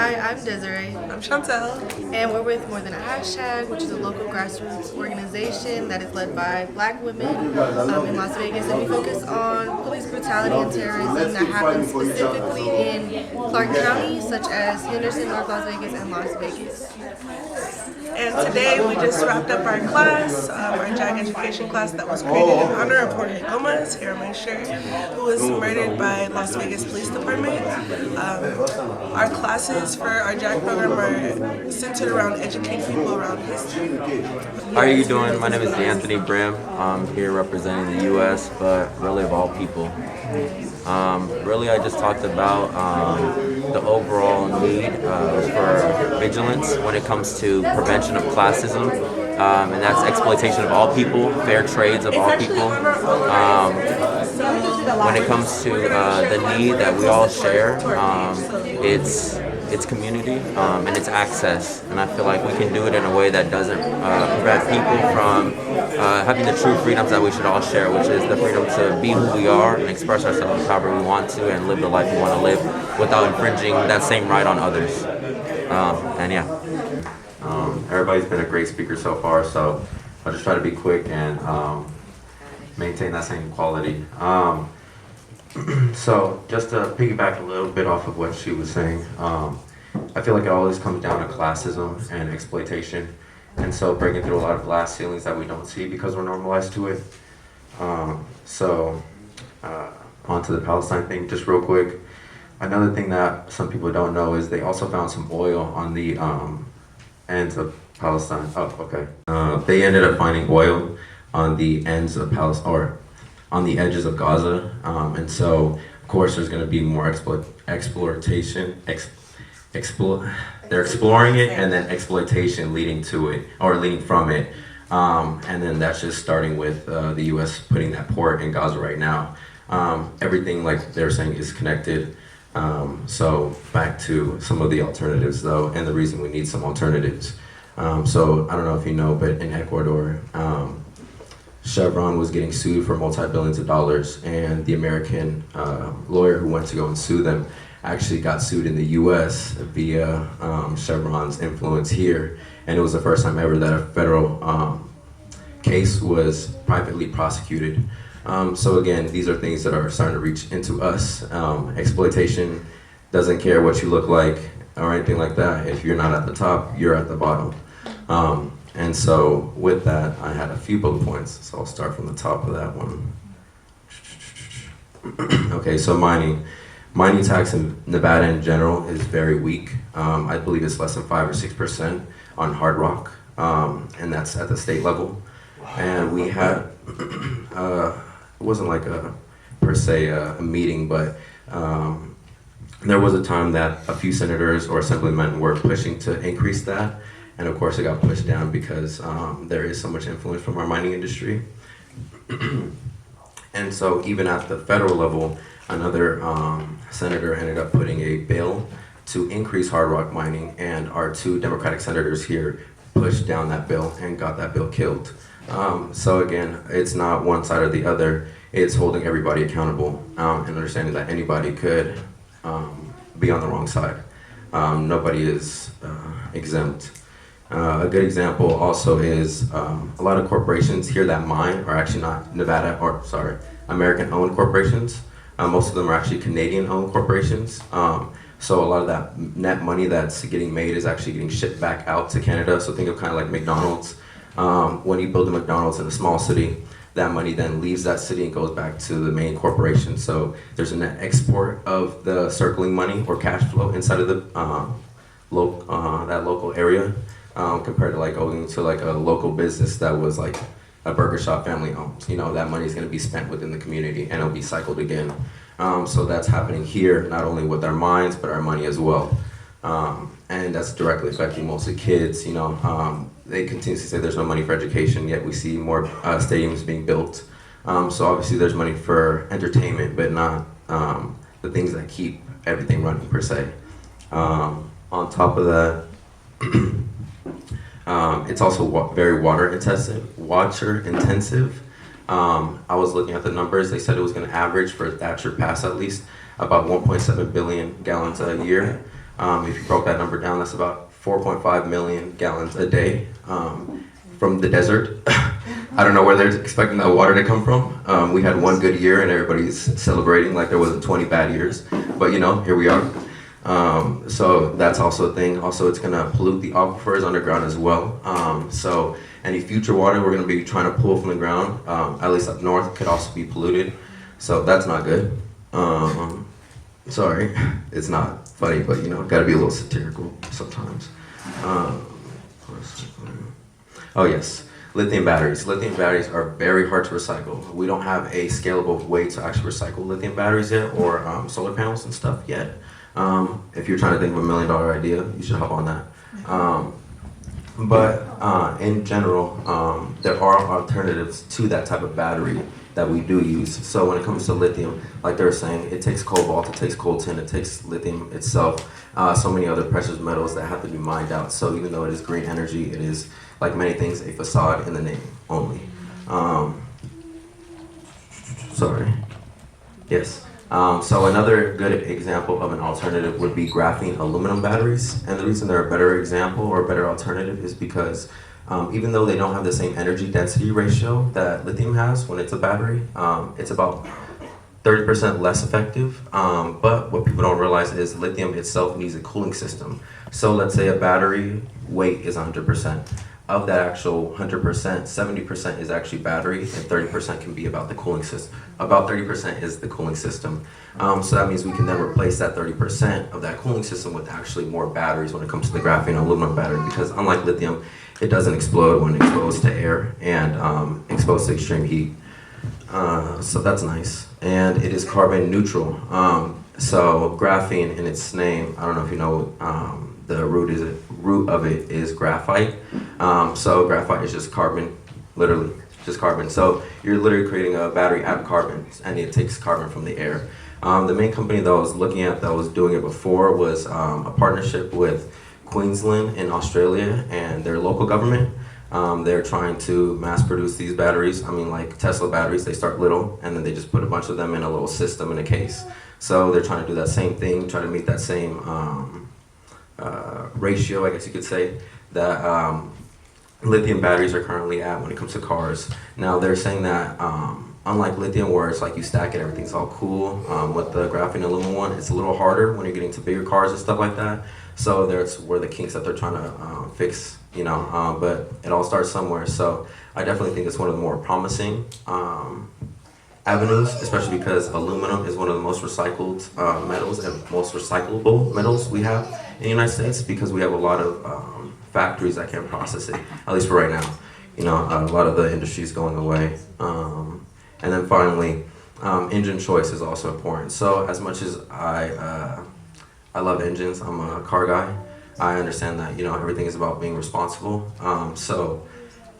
Hi, I'm Desiree, I'm Chantel. and we're with More Than a Hashtag, which is a local grassroots organization that is led by Black women in Las Vegas, and we focus on police brutality and terrorism that happens specifically in Clark County, such as Henderson, North Las Vegas, and Las Vegas. And today we just wrapped up our class, our JAG education class that was created in honor of Jorge Gomez, here on my shirt, who was murdered by Las Vegas Police Department. Our classes for our JAG program are centered around educating people around history. How are you doing? My name is Anthony Brim. I'm here representing the U.S., but really of all people. Really, I just talked about the overall need for vigilance when it comes to prevention of classism, and that's exploitation of all people, fair trades of all people. When it comes to the need that we all share, it's community and it's access, and I feel like we can do it in a way that doesn't prevent people from having the true freedoms that we should all share, which is the freedom to be who we are and express ourselves however we want to and live the life we want to live without infringing that same right on others. And yeah. Everybody's been a great speaker so far, so I'll just try to be quick and maintain that same quality. So just to piggyback a little bit off of what she was saying, I feel like it always comes down to classism and exploitation, and so breaking through a lot of glass ceilings that we don't see because we're normalized to it. Onto the Palestine thing, just real quick. Another thing that some people don't know is they also found some oil on the ends of Palestine. Oh, okay. They ended up finding oil on the ends of Palestine, or on the edges of Gaza, and so of course there's going to be more exploitation. They're exploring it, and then exploitation leading to it or leading from it, and then that's just starting with the U.S. putting that port in Gaza right now. Everything, like they're saying, is connected. So back to some of the alternatives, though, and the reason we need some alternatives. So I don't know if you know, but in Ecuador, Chevron was getting sued for multi-billions of dollars, and the American lawyer who went to go and sue them actually got sued in the U.S. via Chevron's influence here, and it was the first time ever that a federal case was privately prosecuted. So again, these are things that are starting to reach into us. Exploitation doesn't care what you look like or anything like that. If you're not at the top, you're at the bottom. And so with that, I had a few bullet points, so I'll start from the top of that one. Okay, so mining. Mining tax in Nevada in general is very weak. I believe it's less than 5 or 6% on hard rock, and that's at the state level. And we had, it wasn't like per se a meeting, but there was a time that a few senators or assemblymen were pushing to increase that. And of course it got pushed down because there is so much influence from our mining industry. And so even at the federal level, another senator ended up putting a bill to increase hard rock mining, and our two Democratic senators here pushed down that bill and got that bill killed. So again, it's not one side or the other, it's holding everybody accountable and understanding that anybody could be on the wrong side. Nobody is exempt. A good example also is a lot of corporations here that mine are actually not American-owned corporations. Most of them are actually Canadian-owned corporations. So a lot of that net money that's getting made is actually getting shipped back out to Canada. So think of kind of like McDonald's. When you build a McDonald's in a small city, that money then leaves that city and goes back to the main corporation. So there's a net export of the circling money or cash flow inside of the that local area. Compared to like going to like a local business that was like a burger shop family owned. You know, that money is going to be spent within the community and it'll be cycled again. So that's happening here, not only with our mines, but our money as well. And that's directly affecting mostly kids. You know, they continuously say there's no money for education, yet we see more stadiums being built. So obviously there's money for entertainment, but not the things that keep everything running per se. On top of that, it's also very water intensive. I was looking at the numbers. They said it was going to average for Thatcher Pass at least about 1.7 billion gallons a year. If you broke that number down, that's about 4.5 million gallons a day from the desert. I don't know where they're expecting that water to come from. We had one good year and everybody's celebrating like there wasn't 20 bad years. But here we are. So that's also a thing. Also, it's gonna pollute the aquifers underground as well. So any future water we're gonna be trying to pull from the ground, at least up north, could also be polluted. So that's not good. Sorry, it's not funny, but gotta be a little satirical sometimes. Oh yes, lithium batteries. Lithium batteries are very hard to recycle. We don't have a scalable way to actually recycle lithium batteries yet, or solar panels and stuff yet. If you're trying to think of $1 million idea, you should hop on that. But in general, there are alternatives to that type of battery that we do use. So when it comes to lithium, like they were saying, it takes cobalt, it takes coltan, it takes lithium itself, so many other precious metals that have to be mined out. So even though it is green energy, it is, like many things, a facade in the name only. Sorry. Yes. So another good example of an alternative would be graphene aluminum batteries. And the reason they're a better example or a better alternative is because even though they don't have the same energy density ratio that lithium has when it's a battery, it's about 30% less effective. But what people don't realize is lithium itself needs a cooling system. So let's say a battery weight is 100%. Of that actual 100%, 70% is actually battery, and 30% can be about the cooling system. About 30% is the cooling system. So that means we can then replace that 30% of that cooling system with actually more batteries when it comes to the graphene aluminum battery, because unlike lithium, it doesn't explode when exposed to air and exposed to extreme heat. So that's nice. And it is carbon neutral. So graphene in its name, I don't know if you know, the root of it is graphite. So graphite is just carbon, literally just carbon. So you're literally creating a battery out of carbon, and it takes carbon from the air. The main company that I was looking at that was doing it before was a partnership with Queensland in Australia and their local government. They're trying to mass produce these batteries. I mean, like Tesla batteries, they start little and then they just put a bunch of them in a little system in a case. So they're trying to do that same thing, try to meet that same ratio, I guess you could say, that lithium batteries are currently at when it comes to cars. Now they're saying that unlike lithium, where it's like you stack it, everything's all cool, with the graphene aluminum one, it's a little harder when you're getting to bigger cars and stuff like that. So there's where the kinks that they're trying to fix, but it all starts somewhere. So I definitely think it's one of the more promising avenues, especially because aluminum is one of the most recycled metals and most recyclable metals we have in the United States, because we have a lot of factories that can process it, at least for right now. A lot of the industry is going away. And then finally, engine choice is also important. So as much as I love engines, I'm a car guy, I understand that everything is about being responsible.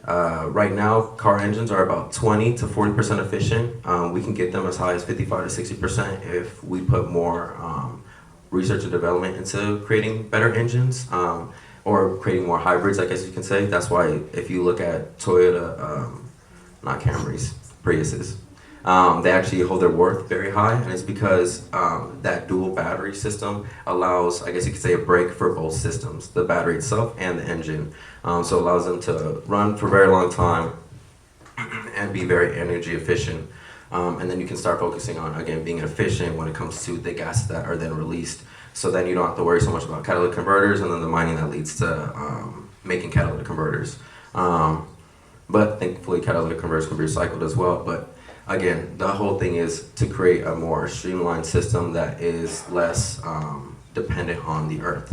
Right now, car engines are about 20 to 40% efficient. We can get them as high as 55 to 60% if we put more research and development into creating better engines, or creating more hybrids, I guess you can say. That's why if you look at Toyota, not Camrys, Priuses, they actually hold their worth very high, and it's because that dual battery system allows, I guess you could say, a break for both systems, the battery itself and the engine. So it allows them to run for a very long time and be very energy efficient. And then you can start focusing on, again, being efficient when it comes to the gases that are then released. So then you don't have to worry so much about catalytic converters and then the mining that leads to making catalytic converters. But thankfully, catalytic converters can be recycled as well. But again, the whole thing is to create a more streamlined system that is less dependent on the earth.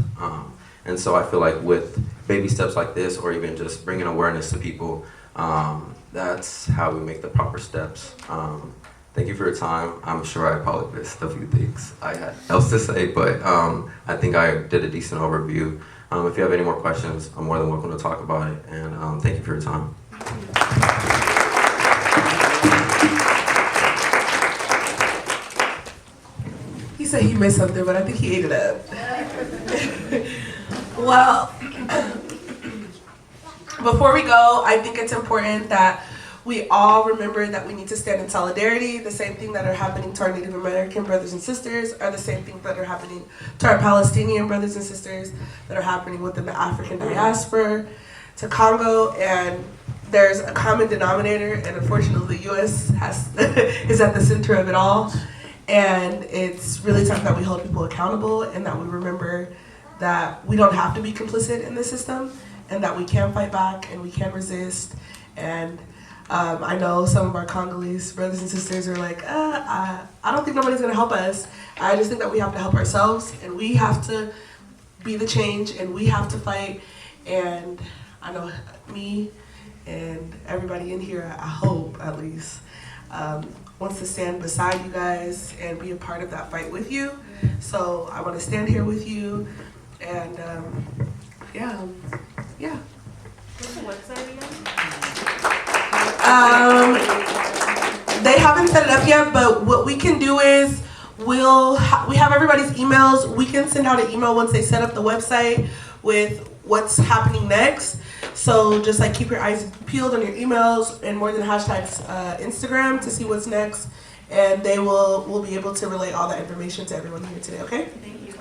And so I feel like with baby steps like this, or even just bringing awareness to people, that's how we make the proper steps. Thank you for your time. I'm sure I probably missed a few things I had else to say, but I think I did a decent overview. If you have any more questions, I'm more than welcome to talk about it. And thank you for your time. He said he missed something, but I think he ate it up. Well, before we go, I think it's important that we all remember that we need to stand in solidarity. The same thing that are happening to our Native American brothers and sisters are the same things that are happening to our Palestinian brothers and sisters, that are happening within the African diaspora, to Congo, and there's a common denominator, and unfortunately the U.S. is at the center of it all. And it's really time that we hold people accountable and that we remember that we don't have to be complicit in the system and that we can fight back and we can resist. And I know some of our Congolese brothers and sisters are like, I don't think nobody's gonna help us. I just think that we have to help ourselves and we have to be the change and we have to fight. And I know me and everybody in here, I hope at least, wants to stand beside you guys and be a part of that fight with you. So I want to stand here with you, and yeah. What's the website again? They haven't set it up yet, but what we can do is we have everybody's emails. We can send out an email once they set up the website with what's happening next. So just like keep your eyes peeled on your emails and more than hashtags Instagram to see what's next, and we'll be able to relay all that information to everyone here today. Okay. Thank you.